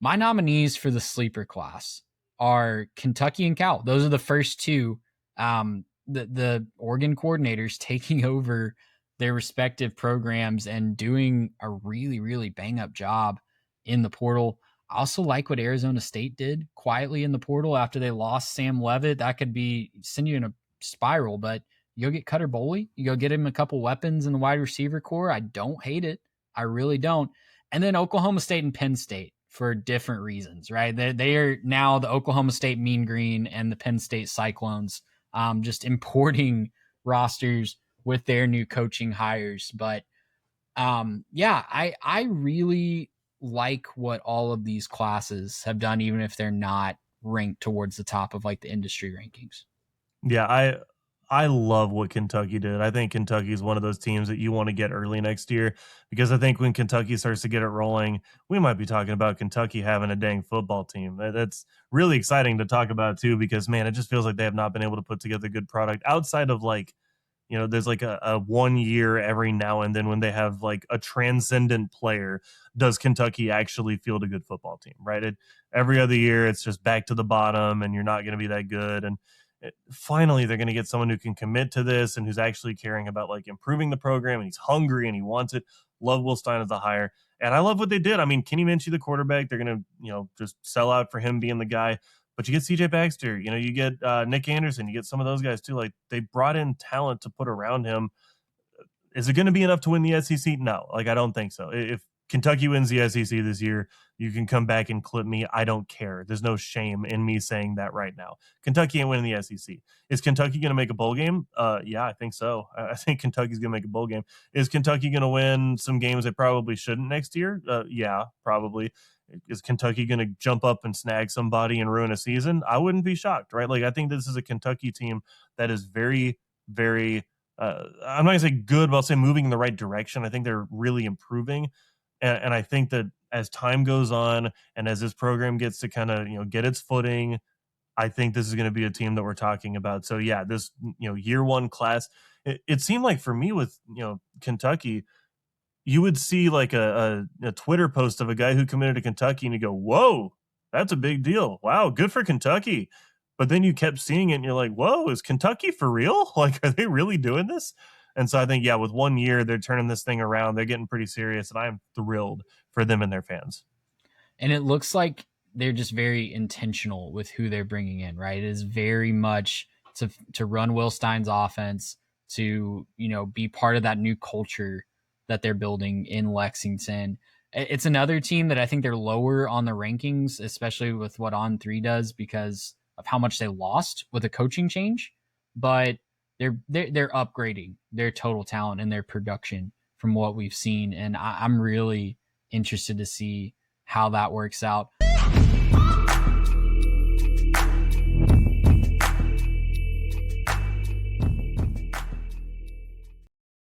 My nominees for the sleeper class are Kentucky and Cal. Those are the first two. The Oregon coordinators taking over their respective programs and doing a really, really bang up job in the portal. I also like what Arizona State did quietly in the portal after they lost Sam Levitt. That could be send you in a spiral, but you go get Cutter Boley, you go get him a couple weapons in the wide receiver core. I don't hate it. I really don't. And then Oklahoma State and Penn State for different reasons, right? They are now the Oklahoma State Mean Green and the Penn State Cyclones, just importing rosters with their new coaching hires. But yeah, I really like what all of these classes have done, even if they're not ranked towards the top of like the industry rankings. Yeah, I love what Kentucky did. I think Kentucky is one of those teams that you want to get early next year because I think when Kentucky starts to get it rolling, we might be talking about Kentucky having a dang football team. That's really exciting to talk about too because man, it just feels like they have not been able to put together a good product outside of like there's like a 1 year every now and then when they have like a transcendent player. Does Kentucky actually field a good football team, right? Every other year, it's just back to the bottom and you're not going to be that good. And finally, they're going to get someone who can commit to this and who's actually caring about like improving the program and he's hungry and he wants it. Love Will Stein as the hire. And I love what they did. I mean, Kenny Minchey, the quarterback, they're going to, just sell out for him being the guy. But you get CJ Baxter, you get Nick Anderson, you get some of those guys too. Like they brought in talent to put around him. Is it going to be enough to win the SEC? No, like I don't think so. If Kentucky wins the SEC this year, you can come back and clip me. I don't care. There's no shame in me saying that right now. Kentucky ain't winning the SEC. Is Kentucky going to make a bowl game? Yeah, I think so. I think Kentucky's going to make a bowl game. Is Kentucky going to win some games they probably shouldn't next year? Yeah, probably. Is Kentucky going to jump up and snag somebody and ruin a season? I wouldn't be shocked, right? Like I think this is a Kentucky team that is very, very I'm not gonna say good, but I'll say moving in the right direction. I think they're really improving, and I think that as time goes on and as this program gets to kind of get its footing, I think this is going to be a team that we're talking about. So yeah, this year one class, it seemed like for me with Kentucky, you would see like a Twitter post of a guy who committed to Kentucky, and you go, "Whoa, that's a big deal! Wow, good for Kentucky." But then you kept seeing it and you're like, whoa, is Kentucky for real? Like, are they really doing this? And so I think, yeah, with 1 year, they're turning this thing around. They're getting pretty serious, and I'm thrilled for them and their fans. And it looks like they're just very intentional with who they're bringing in, right? It is very much to run Will Stein's offense, to, be part of that new culture that they're building in Lexington. It's another team that I think they're lower on the rankings, especially with what On3 does because of how much they lost with a coaching change, but they're upgrading their total talent and their production from what we've seen, and I'm really interested to see how that works out.